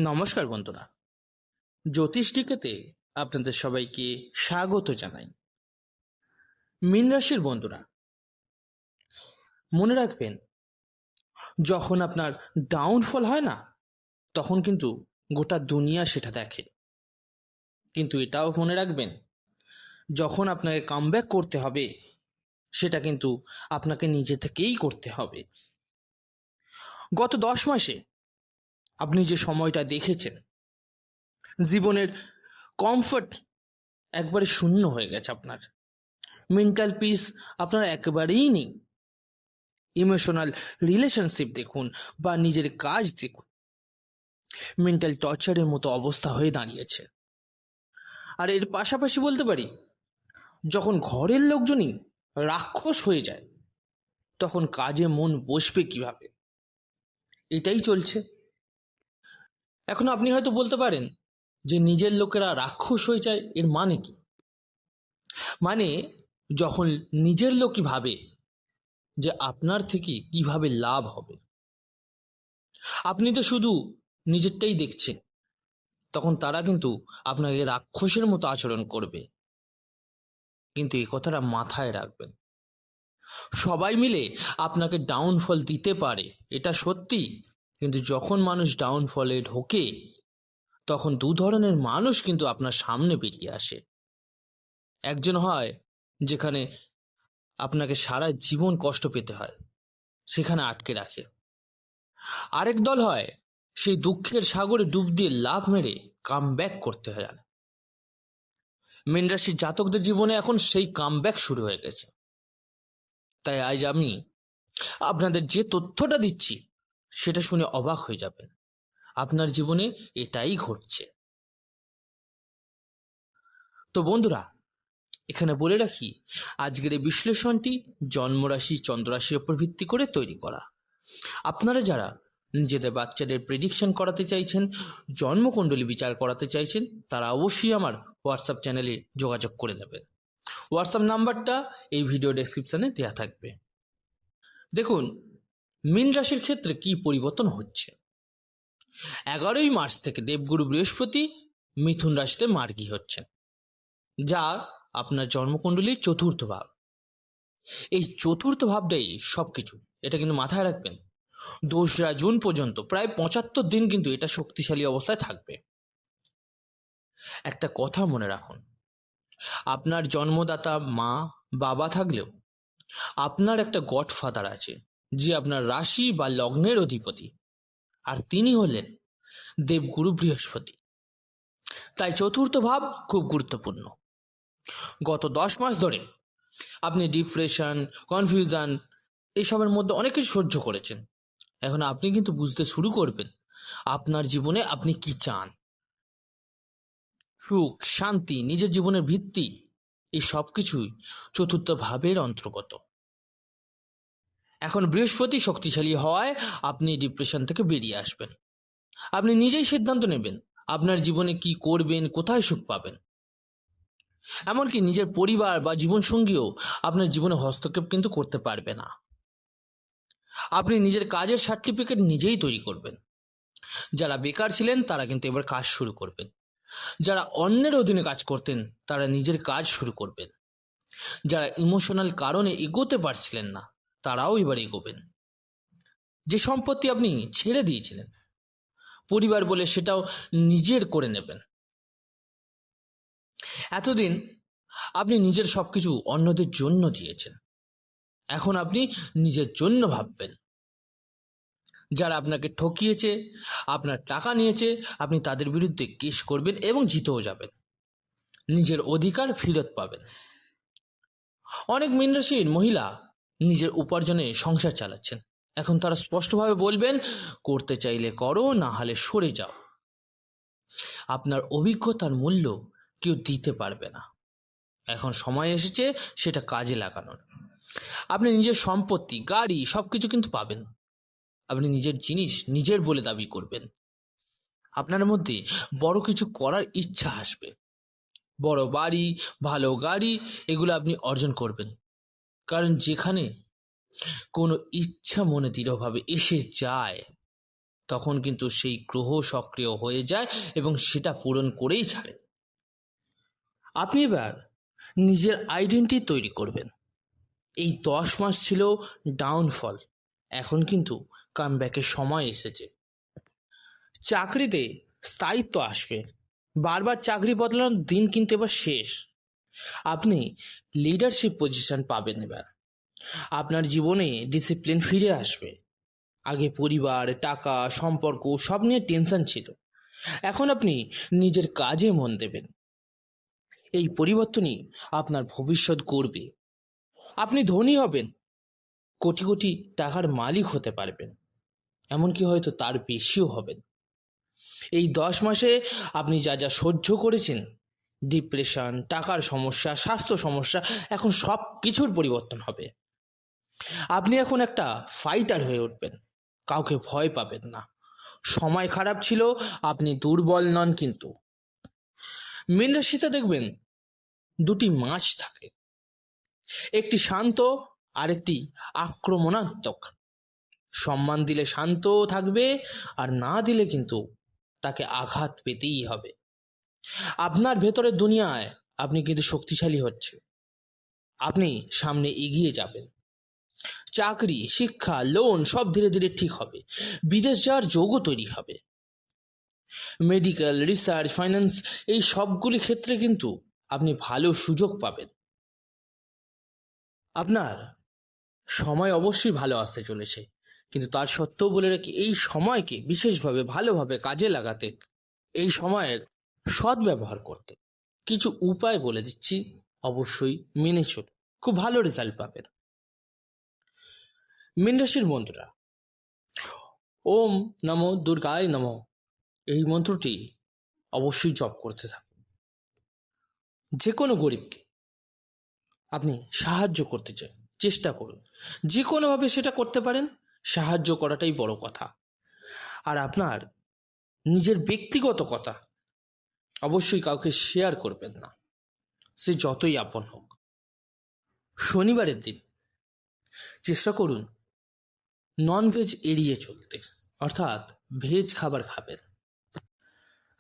নমস্কার বন্ধুরা, জ্যোতিষ ডিকেতে আপনাদের সবাইকে স্বাগত জানাই। মীন রাশির বন্ধুরা, মনে রাখবেন, যখন আপনার ডাউনফল হয় না, তখন কিন্তু গোটা দুনিয়া সেটা দেখে। কিন্তু এটাও মনে রাখবেন, যখন আপনাকে কামব্যাক করতে হবে, সেটা কিন্তু আপনাকে নিজে থেকেই করতে হবে। গত 10 মাসে আপনি যে সময়টা দেখেছেন, জীবনের কমফর্ট একবারে শূন্য হয়ে গেছে। আপনার মেন্টাল পিস আপনার একেবারেই নেই। ইমোশনাল রিলেশনশিপ দেখুন বা নিজের কাজ দেখুন, মেন্টাল টর্চারের মতো অবস্থা হয়ে দাঁড়িয়েছে। আর এর পাশাপাশি বলতে পারি, যখন ঘরের লোকজনই রাক্ষস হয়ে যায়, তখন কাজে মন বসবে কিভাবে? এটাই চলছে। এখন আপনি হয়তো বলতে পারেন যে নিজের লোকেরা রাক্ষস হয়ে যায়, এর মানে কি? মানে, যখন নিজের লোকই ভাবে যে আপনার থেকে কিভাবে লাভ হবে, আপনি তো শুধু নিজেরটাই দেখছেন, তখন তারা কিন্তু আপনাকে রাক্ষসের মতো আচরণ করবে। কিন্তু এই কথাটা মাথায় রাখবেন, সবাই মিলে আপনাকে ডাউনফল দিতে পারে, এটা সত্যি। কিন্তু যখন মানুষ ডাউনফলে ঢোকে, তখন দু ধরনের মানুষ কিন্তু আপনার সামনে বেরিয়ে আসে। একজন হয় যেখানে আপনাকে সারা জীবন কষ্ট পেতে হয়, সেখানে আটকে রাখে। আরেক দল হয় সেই দুঃখের সাগরে ডুব দিয়ে লাভ মেরে কামব্যাক করতে হয়। মীন রাশির জাতকদের জীবনে এখন সেই কামব্যাক শুরু হয়ে গেছে। তাই আজ আমি আপনাদের যে তথ্যটা দিচ্ছি, সেটা শুনে অবাক হয়ে যাবেন। আপনার জীবনে এটাই ঘটছে। তো বন্ধুরা, এখানে বলে রাখি, আজকের এই বিশ্লেষণটি জন্মরাশি চন্দ্ররাশির উপর ভিত্তি করে তৈরি করা। আপনারা যারা নিজেদের বাচ্চাদের প্রেডিকশন করাতে চাইছেন, জন্মকুণ্ডলী বিচার করাতে চাইছেন, তারা অবশ্যই আমার হোয়াটসঅ্যাপ চ্যানেলে যোগাযোগ করে নেবেন। হোয়াটসঅ্যাপ নাম্বারটা এই ভিডিও ডেসক্রিপশনে দেওয়া থাকবে। দেখুন, মীন রাশির ক্ষেত্রে কি পরিবর্তন হচ্ছে। 11ই মার্চ থেকে দেবগুরু বৃহস্পতি মিথুন রাশিতে মার্গী হচ্ছেন, যা আপনার জন্মকুণ্ডলীর চতুর্থ ভাব। এই চতুর্থ ভাবটাই সবকিছু, এটা কিন্তু মাথায় রাখবেন। 2রা জুন পর্যন্ত প্রায় 75 দিন কিন্তু এটা শক্তিশালী অবস্থায় থাকবে। একটা কথা মনে রাখুন, আপনার জন্মদাতা মা বাবা থাকলেও আপনার একটা গডফাদার আছে, যে আপনার রাশি বা লগ্নের অধিপতি, আর তিনি হলেন দেবগুরু বৃহস্পতি। তাই চতুর্থ ভাব খুব গুরুত্বপূর্ণ। গত 10 মাস ধরে আপনি ডিপ্রেশন, কনফিউশন এইসবের মধ্যে অনেক কিছু সহ্য করেছেন। এখন আপনি কিন্তু বুঝতে শুরু করবেন আপনার জীবনে আপনি কি চান। সুখ, শান্তি, নিজের জীবনের ভিত্তি, এই সব কিছুই চতুর্থ ভাবের অন্তর্গত। এখন বৃহস্পতি শক্তিশালী হওয়ায় আপনি ডিপ্রেশন থেকে বেরিয়ে আসবেন। আপনি নিজেই সিদ্ধান্ত নেবেন আপনার জীবনে কি করবেন, কোথায় সুখ পাবেন। এমনকি নিজের পরিবার বা জীবনসঙ্গীও আপনার জীবনে হস্তক্ষেপ কিন্তু করতে পারবে না। আপনি নিজের কাজের সার্টিফিকেট নিজেই তৈরি করবেন। যারা বেকার ছিলেন তারা কিন্তু এবার কাজ শুরু করবেন। যারা অন্যের অধীনে কাজ করতেন তারা নিজের কাজ শুরু করবেন। যারা ইমোশনাল কারণে এগোতে পারছিলেন না, তারাও এবার এগোবেন। যে সম্পত্তি আপনি ছেড়ে দিয়েছিলেন পরিবার বলে, সেটাও নিজের করে নেবেন। এতদিন আপনি নিজের সবকিছু অন্যদের জন্য দিয়েছেন, এখন আপনি নিজের জন্য ভাববেন। যারা আপনাকে ঠকিয়েছে, আপনার টাকা নিয়েছে, আপনি তাদের বিরুদ্ধে কেস করবেন এবং জিতেও যাবেন। নিজের অধিকার ফেরত পাবেন। অনেক মীন রাশির মহিলা নিজের উপার্জনে সংসার চালাচ্ছেন। এখন তারা স্পষ্টভাবে বলবেন, করতে চাইলে করো, না হলে সরে যাও। আপনার অভিজ্ঞতার মূল্য কেউ দিতে পারবে না। এখন সময় এসেছে সেটা কাজে লাগানোর। আপনি নিজের সম্পত্তি, গাড়ি সবকিছু কিন্তু পাবেন। আপনি নিজের জিনিস নিজের বলে দাবি করবেন। আপনার মধ্যে বড় কিছু করার ইচ্ছা আসবে। বড় বাড়ি, ভালো গাড়ি, এগুলো আপনি অর্জন করবেন। কারণ যেখানে কোনো ইচ্ছা মনে দৃঢ়ভাবে এসে যায়, তখন কিন্তু সেই গ্রহ সক্রিয় হয়ে যায় এবং সেটা পূরণ করেই ছাড়ে। আপনি এবার নিজের আইডেন্টিটি তৈরি করবেন। এই 10 মাস ছিল ডাউনফল, এখন কিন্তু কামব্যাকের সময় এসেছে। চাকরিতে স্থায়িত্ব আসবে, বারবার চাকরি বদলানোর দিন কিন্তু এবার শেষ। আপনি লিডারশিপ পজিশন পাবেন এবার। আপনার জীবনে ডিসিপ্লিন ফিরে আসবে। আগে পরিবার, টাকা, সম্পর্ক সব নিয়ে টেনশন ছিল, এখন আপনি নিজের কাজে মন দেবেন। এই পরিবর্তনই আপনার ভবিষ্যৎ গড়বে। আপনি ধনী হবেন, কোটি কোটি টাকার মালিক হতে পারবেন, এমনকি হয়তো তার বেশিও হবেন। এই 10 মাসে আপনি যা যা সহ্য করেছেন, ডিপ্রেশন, টাকার সমস্যা, স্বাস্থ্য সমস্যা, এখন সব কিছুর পরিবর্তন হবে। আপনি এখন একটা ফাইটার হয়ে উঠবেন, কাউকে ভয় পাবেন না। সময় খারাপ ছিল, আপনি দুর্বল নন। কিন্তু মীন রাশিতে দেখবেন দুটি মাছ থাকে, একটি শান্ত আর একটি আক্রমণাত্মক। সম্মান দিলে শান্ত থাকবে, আর না দিলে কিন্তু তাকে আঘাত পেতেই হবে। আপনার ভেতরের দুনিয়ায় আপনি কিন্তু শক্তিশালী হচ্ছে, আপনি সামনে এগিয়ে যাবেন। চাকরি, শিক্ষা, লোন সব ধীরে ধীরে ঠিক হবে। বিদেশ যাওয়ার যোগও তৈরি হবে। মেডিকেল, রিসার্চ, ফাইন্যান্স এই সবগুলি ক্ষেত্রে কিন্তু আপনি ভালো সুযোগ পাবেন। আপনার সময় অবশ্যই ভালো আসতে চলেছে, কিন্তু তার সত্ত্বেও বলে রাখি, এই সময়কে বিশেষভাবে ভালোভাবে কাজে লাগাতে, এই সময়ের সদ্ব্যবহার করতে কিছু উপায় বলে দিচ্ছি, অবশ্যই মেনে চলুন, খুব ভালো রেজাল্ট পাবেন। মীন রাশির মন্ত্রটা ওম নমো দুর্গায় নমঃ, এই মন্ত্রটি অবশ্যই জপ করতে থাকুন। যে কোনো গরিবকে আপনি সাহায্য করতে চান, চেষ্টা করুন, যে কোনোভাবে সেটা করতে পারেন। সাহায্য করাটাই বড় কথা। আর আপনার নিজের ব্যক্তিগত কথা অবশ্যই কাউকে শেয়ার করবেন না, সে যতই আপন হোক। শনিবারের দিন চেষ্টা করুন ননভেজ এড়িয়ে চলতে, অর্থাৎ ভেজ খাবার খাবেন।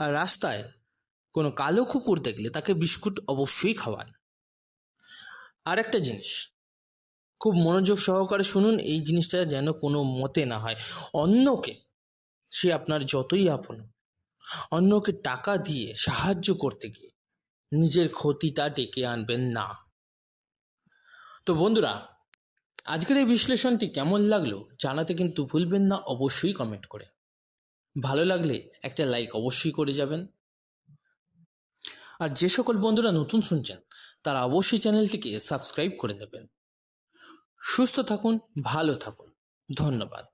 আর রাস্তায় কোনো কালো কুকুর দেখলে তাকে বিস্কুট অবশ্যই খাওয়ান। আর একটা জিনিস খুব মনোযোগ সহকারে শুনুন, এই জিনিসটা যেন কোনো মতে না হয়, অন্যকে, সে আপনার যতই আপন, অন্যকে টাকা দিয়ে সাহায্য করতে গিয়ে নিজের ক্ষতিটা ডেকে আনবেন না। তো বন্ধুরা, আজকের এই বিশ্লেষণটি কেমন লাগলো জানাতে কিন্তু ভুলবেন না, অবশ্যই কমেন্ট করে। ভালো লাগলে একটা লাইক অবশ্যই করে যাবেন। আর যে সকল বন্ধুরা নতুন শুনছেন তারা অবশ্যই চ্যানেলটিকে সাবস্ক্রাইব করে দেবেন। সুস্থ থাকুন, ভালো থাকুন, ধন্যবাদ।